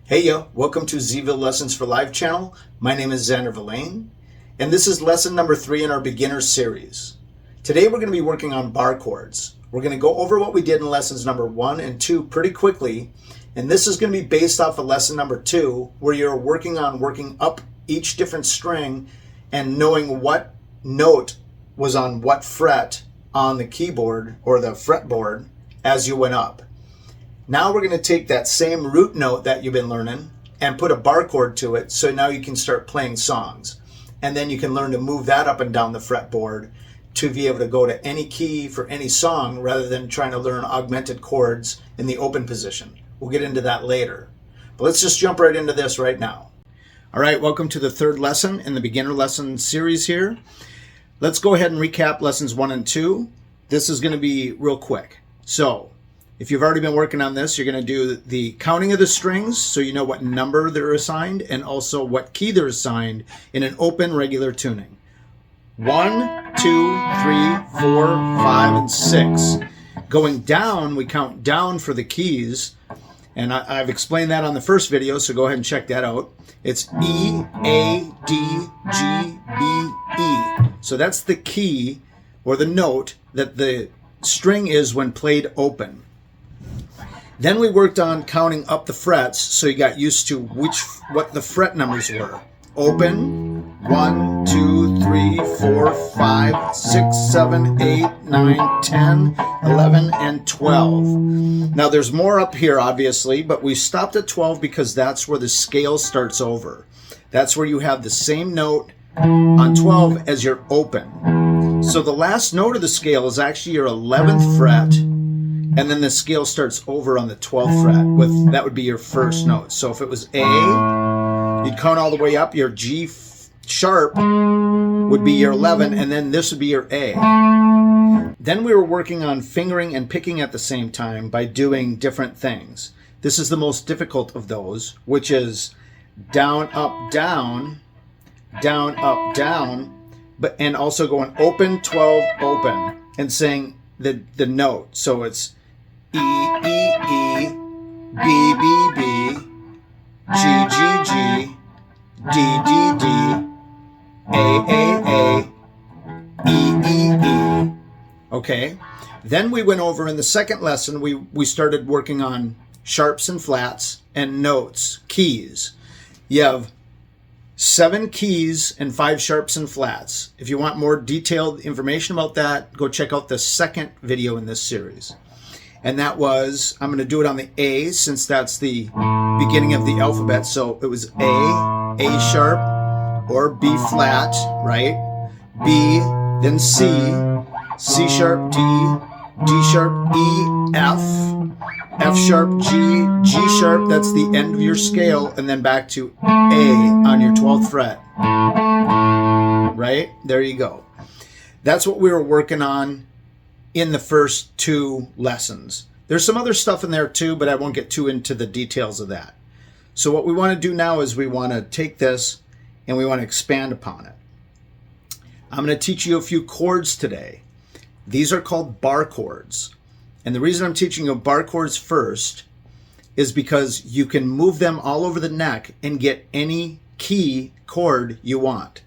Hey yo, welcome to Zville Lessons for Live channel. My name is Xander Villain, and this is lesson number 3 in our beginner series. Today we're going to be working on bar chords. We're going to go over what we did in lessons number 1 and 2 pretty quickly, and this is going to be based off of lesson number 2, where you're working up each different string and knowing what note was on what fret on the keyboard or the fretboard as you went up. Now we're going to take that same root note that you've been learning and put a bar chord to it, so now you can start playing songs. And then you can learn to move that up and down the fretboard to be able to go to any key for any song rather than trying to learn augmented chords in the open position. We'll get into that later. But let's just jump right into this right now. All right, welcome to the third lesson in the beginner lesson series here. Let's go ahead and recap lessons 1 and 2. This is going to be real quick. So, if you've already been working on this, you're going to do the counting of the strings so you know what number they're assigned and also what key they're assigned in an open regular tuning. 1, 2, 3, 4, 5, and 6. Going down, we count down for the keys, and I've explained that on the first video, so go ahead and check that out. It's E, A, D, G, B, E. So that's the key or the note that the string is when played open. Then we worked on counting up the frets, so you got used to what the fret numbers were. Open, 1, 2, 3, 4, 5, 6, 7, 8, 9, 10, 11, and 12. Now there's more up here, obviously, but we stopped at 12 because that's where the scale starts over. That's where you have the same note on 12 as your open. So the last note of the scale is actually your 11th fret, and then the scale starts over on the 12th fret. That would be your first note. So if it was A, you'd count all the way up. Your G sharp would be your 11, and then this would be your A. Then we were working on fingering and picking at the same time by doing different things. This is the most difficult of those, which is down, up, down, and also going open, 12, open, and saying the note. So it's E, E, E, B, B, B, G, G, G, D, D, D, A, A, A, E, E, E. Okay. Then we went over in the second lesson, we started working on sharps and flats and notes, keys. You have 7 keys and 5 sharps and flats. If you want more detailed information about that, go check out the second video in this series. And that was, I'm going to do it on the A since that's the beginning of the alphabet. So it was A sharp, or B flat, right? B, then C, C sharp, D, D sharp, E, F sharp, G, G sharp, that's the end of your scale, and then back to A on your 12th fret. Right? There you go. That's what we were working on in the first 2 lessons. There's some other stuff in there too, but I won't get too into the details of that. So what we want to do now is we want to take this and we want to expand upon it. I'm going to teach you a few chords today. These are called bar chords. And the reason I'm teaching you bar chords first is because you can move them all over the neck and get any key chord you want.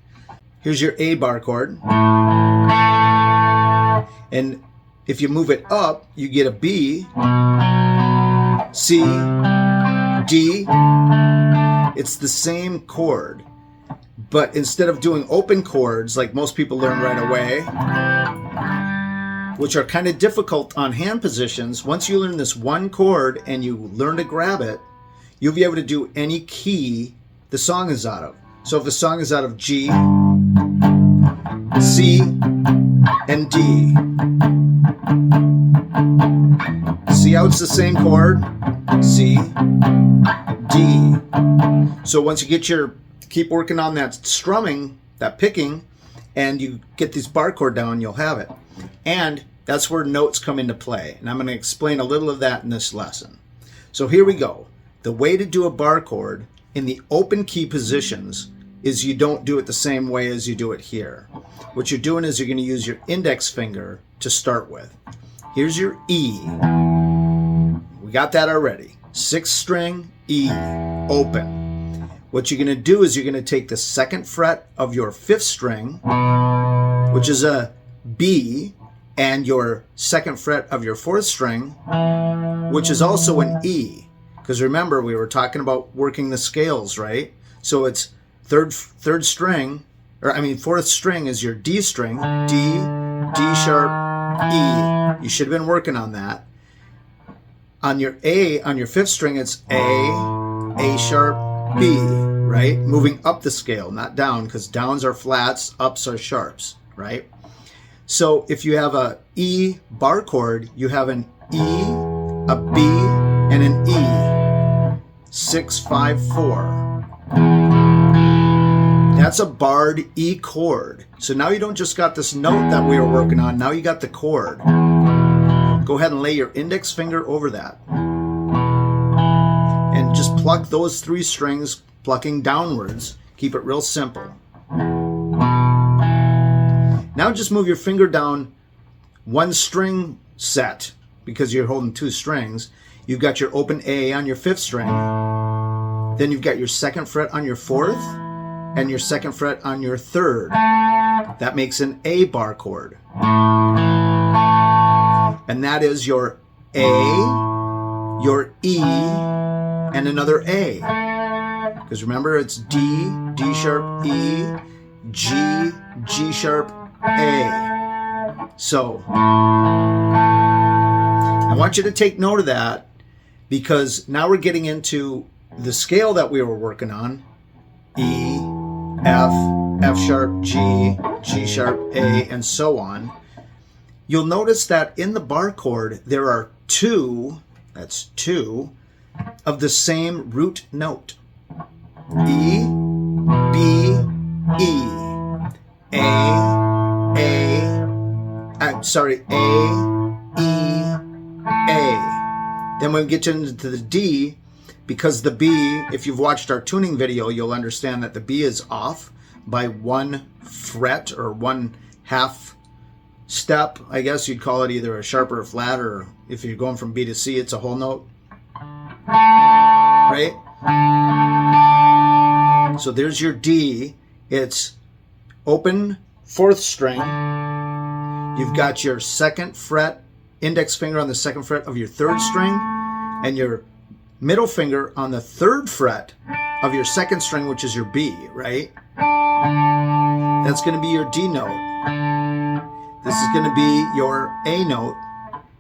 Here's your A bar chord. And if you move it up, you get a B, C, D. It's the same chord. But instead of doing open chords like most people learn right away, which are kind of difficult on hand positions, once you learn this one chord and you learn to grab it, you'll be able to do any key the song is out of. So if the song is out of G, C, and D. See how it's the same chord? C, D. So once you keep working on that strumming, that picking, and you get this bar chord down, you'll have it. And that's where notes come into play. And I'm going to explain a little of that in this lesson. So here we go. The way to do a bar chord in the open key positions is you don't do it the same way as you do it here. What you're doing is you're going to use your index finger to start with. Here's your E. We got that already. 6th string, E. open. What you're going to do is you're going to take the second fret of your 5th string, which is a B, and your second fret of your 4th string, which is also an E. Because remember, we were talking about working the scales, right? So it's third string, or I mean 4th string is your D string, D, D sharp, E. You should have been working on that. On your A, on your 5th string, it's A sharp, B, right? Moving up the scale, not down, because downs are flats, ups are sharps, right? So if you have a E bar chord, you have an E, a B, and an E. 6, 5, 4. That's a barred E chord. So now you don't just got this note that we were working on, now you got the chord. Go ahead and lay your index finger over that. And just pluck those 3 strings, plucking downwards. Keep it real simple. Now just move your finger down 1 string set, because you're holding 2 strings. You've got your open A on your 5th string. Then you've got your 2nd fret on your 4th and your 2nd fret on your 3rd. That makes an A bar chord. And that is your A, your E, and another A. Because remember, it's D, D sharp, E, G, G sharp, A. So I want you to take note of that, because now we're getting into the scale that we were working on. E, F, F sharp, G, G sharp, A, and so on. You'll notice that in the bar chord there are 2, that's 2, of the same root note. E, B, E. A, E, A. Then when we get into the D, because the B, if you've watched our tuning video, you'll understand that the B is off by 1 fret or 1/2 step. I guess you'd call it either a sharp or a flat, or if you're going from B to C, it's a whole note. Right? So there's your D. It's open 4th string. You've got your 2nd fret, index finger on the 2nd fret of your 3rd string, and your middle finger on the 3rd fret of your 2nd string, which is your B, right? That's going to be your D note. This is going to be your A note.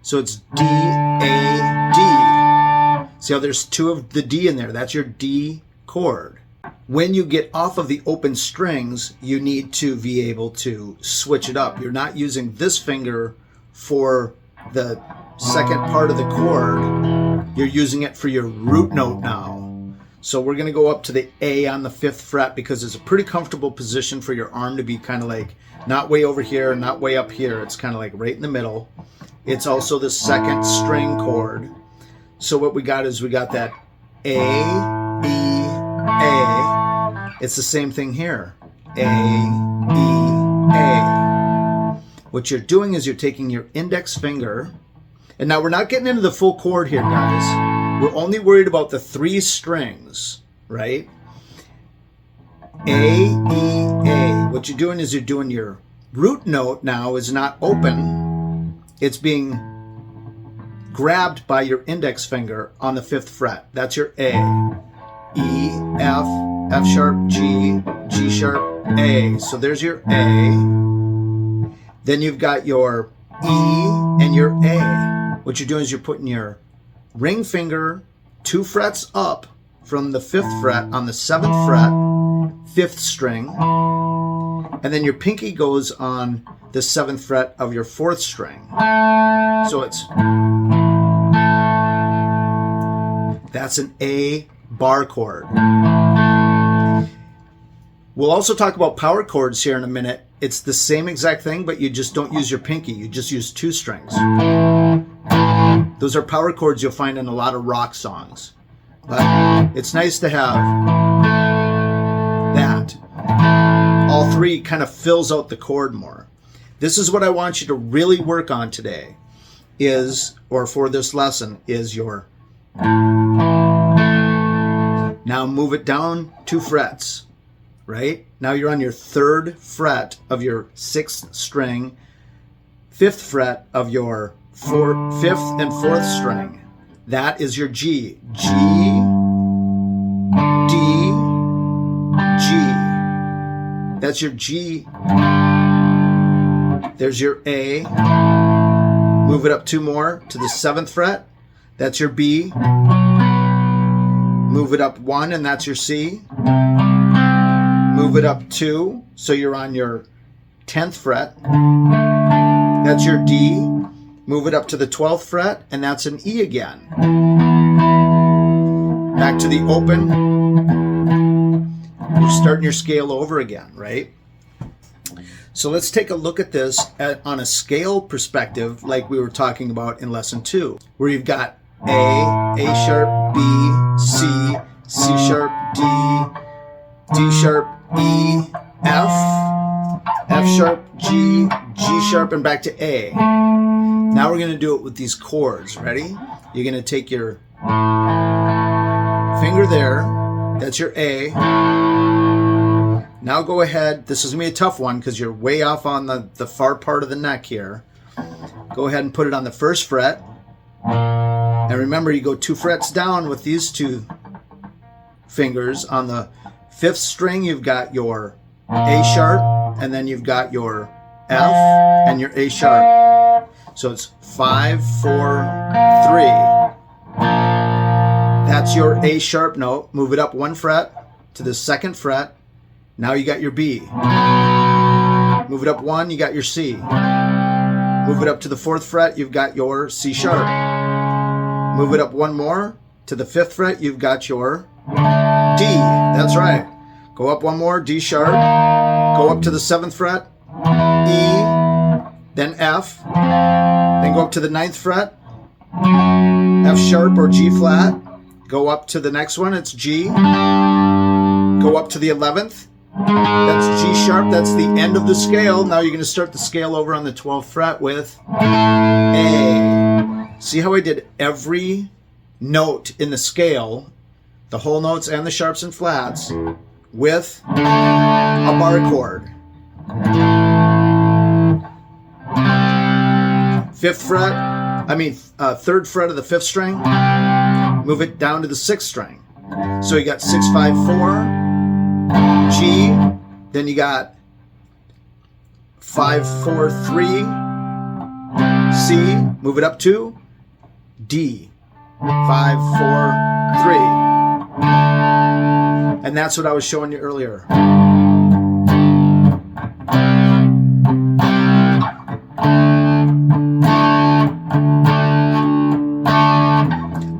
So it's D, A, D. See how there's 2 of the D in there? That's your D chord. When you get off of the open strings, you need to be able to switch it up. You're not using this finger for the second part of the chord. You're using it for your root note now. So we're going to go up to the A on the 5th fret, because it's a pretty comfortable position for your arm to be kind of like not way over here, not way up here. It's kind of like right in the middle. It's also the 2nd string chord. So what we got is we got that A, E, A. It's the same thing here. A, E, A. What you're doing is you're taking your index finger, and now we're not getting into the full chord here, guys. We're only worried about the 3 strings, right? A, E, A. What you're doing is you're doing your root note now is not open. It's being grabbed by your index finger on the 5th fret. That's your A. E, F, F sharp, G, G sharp, A. So there's your A. Then you've got your E and your A. What you're doing is you're putting your ring finger 2 frets up from the 5th fret on the 7th fret, 5th string, and then your pinky goes on the 7th fret of your 4th string. So that's an A bar chord. We'll also talk about power chords here in a minute. It's the same exact thing, but you just don't use your pinky. You just use 2 strings. Those are power chords you'll find in a lot of rock songs. But it's nice to have that. All 3 kind of fills out the chord more. This is what I want you to really work on today Now move it down 2 frets, right? Now you're on your 3rd fret of your 6th string, 5th fret of your 5th and 4th string. That is your G. G, D, G. That's your G. There's your A. Move it up 2 more to the 7th fret. That's your B. Move it up 1 and that's your C. Move it up 2 so you're on your 10th fret. That's your D. Move it up to the 12th fret and that's an E again. Back to the open. You're starting your scale over again, right? So let's take a look at this on a scale perspective like we were talking about in lesson 2, where you've got A sharp, B, C, C sharp, D, D sharp, E, F, F sharp, G, G sharp, and back to A. Now we're going to do it with these chords. Ready? You're going to take your finger there. That's your A. Now go ahead. This is going to be a tough one because you're way off on the far part of the neck here. Go ahead and put it on the 1st fret. And remember, you go 2 frets down with these 2 fingers. On the 5th string, you've got your A sharp, and then you've got your F and your A sharp. So it's 5, 4, 3. That's your A sharp note. Move it up 1 fret to the 2nd fret. Now you got your B. Move it up 1, you got your C. Move it up to the 4th fret, you've got your C sharp. Move it up 1 more to the 5th fret, you've got your D. That's right. Go up 1 more, D sharp. Go up to the 7th fret, E, then F. Then go up to the 9th fret, F sharp or G flat. Go up to the next one, it's G. Go up to the 11th. That's G sharp. That's the end of the scale. Now you're going to start the scale over on the 12th fret with A. See how I did every note in the scale, the whole notes and the sharps and flats, with a bar chord. 3rd fret of the 5th string. Move it down to the 6th string. So you got 6, 5, 4. G, then you got 5, 4, 3, C, move it up 2, D, 5, 4, 3. And that's what I was showing you earlier.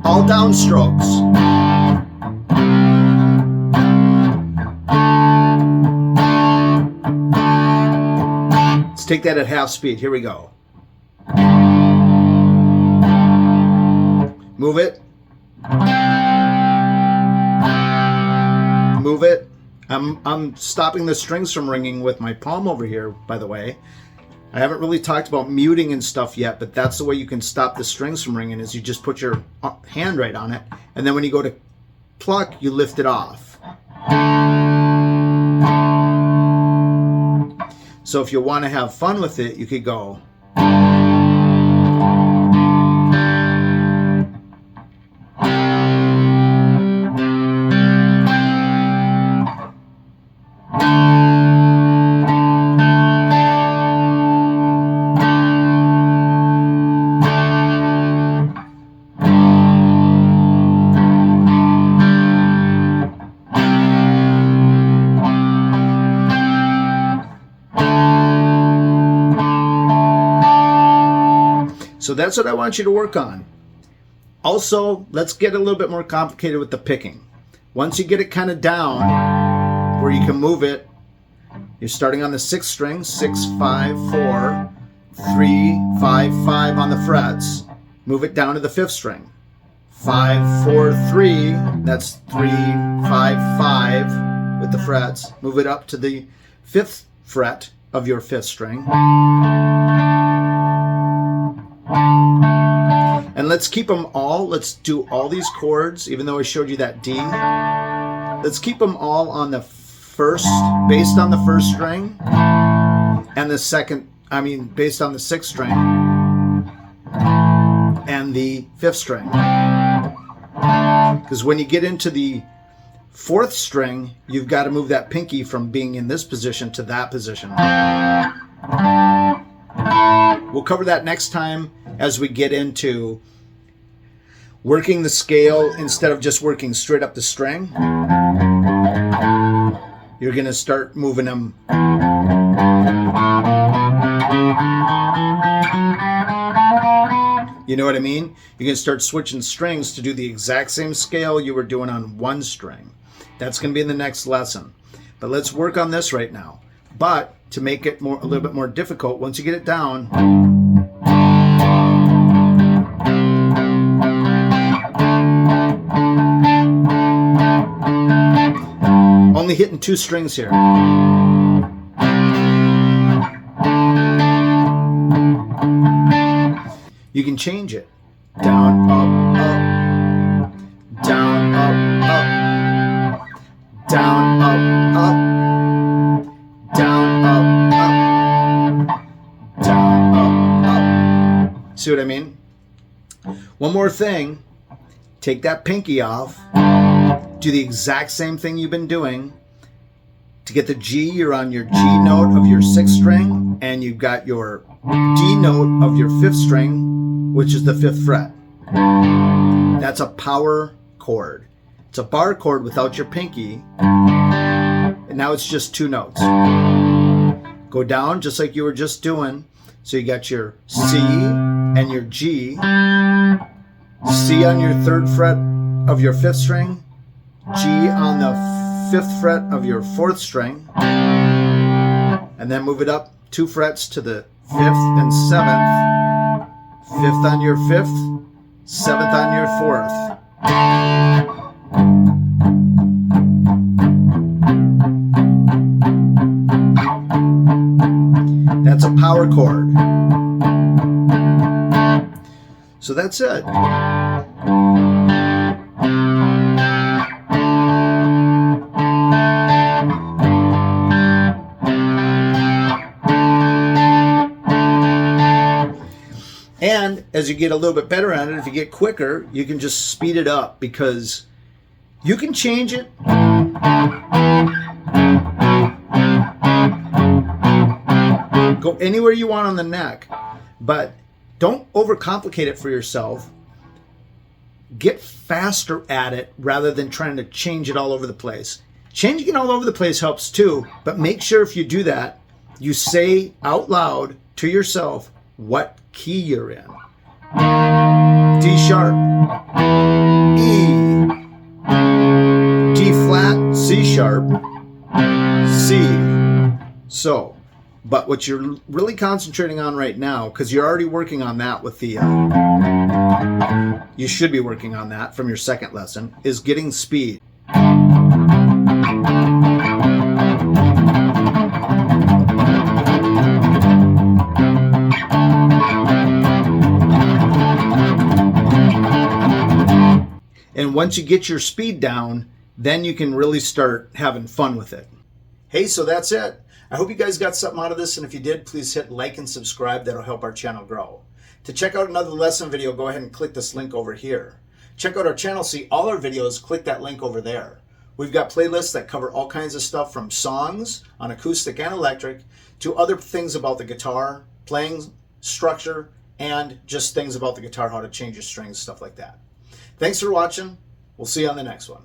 All downstrokes. Take that at half speed. Here we go. Move it. Move it. I'm stopping the strings from ringing with my palm over here, by the way. I haven't really talked about muting and stuff yet, but that's the way you can stop the strings from ringing, is you just put your hand right on it, and then when you go to pluck, you lift it off. So if you want to have fun with it, you could go. So that's what I want you to work on. Also, let's get a little bit more complicated with the picking. Once you get it kind of down where you can move it, you're starting on the 6th string, 6, 5, 4, 3, 5, 5 on the frets. Move it down to the 5th string. 5, 4, 3, that's 3, 5, 5 with the frets. Move it up to the 5th fret of your 5th string. And let's keep them all. Let's do all these chords, even though I showed you that D. Let's keep them all on the first, based on the first string, and the second, based on the sixth string and the fifth string. Because when you get into the fourth string, you've got to move that pinky from being in this position to that position. We'll cover that next time as we get into working the scale instead of just working straight up the string. You're going to start moving them. You know what I mean? You're going to start switching strings to do the exact same scale you were doing on one string. That's going to be in the next lesson. But let's work on this right now. But to make it a little bit more difficult, once you get it down, only hitting two strings here. You can change it. Down, up, up. Down, up, up. Down, up, up. Down, up, up. Down, up, up. See what I mean? One more thing. Take that pinky off. Do the exact same thing you've been doing. To get the G, you're on your G note of your sixth string, and you've got your D note of your fifth string, which is the fifth fret. That's a power chord. It's a bar chord without your pinky, and now it's just two notes. Go down just like you were just doing. So you got your C and your G. C on your third fret of your fifth string, G on the fifth fret of your fourth string, and then move it up 2 frets to the fifth and seventh, fifth on your fifth, seventh on your fourth. That's a power chord. So that's it. And as you get a little bit better at it, if you get quicker, you can just speed it up, because you can change it. Go anywhere you want on the neck, but don't overcomplicate it for yourself. Get faster at it rather than trying to change it all over the place. Changing it all over the place helps too, but make sure if you do that, you say out loud to yourself what key you're in. D sharp, E, D flat, C sharp, C. So, but what you're really concentrating on right now, because you're already working on that with the, you should be working on that from your second lesson, is getting speed. And once you get your speed down, then you can really start having fun with it. Hey, so that's it. I hope you guys got something out of this, and if you did, please hit like and subscribe. That'll help our channel grow. To check out another lesson video, go ahead and click this link over here. Check out our channel, see all our videos, click that link over there. We've got playlists that cover all kinds of stuff, from songs on acoustic and electric to other things about the guitar, playing structure, and just things about the guitar, how to change your strings, stuff like that. Thanks for watching. We'll see you on the next one.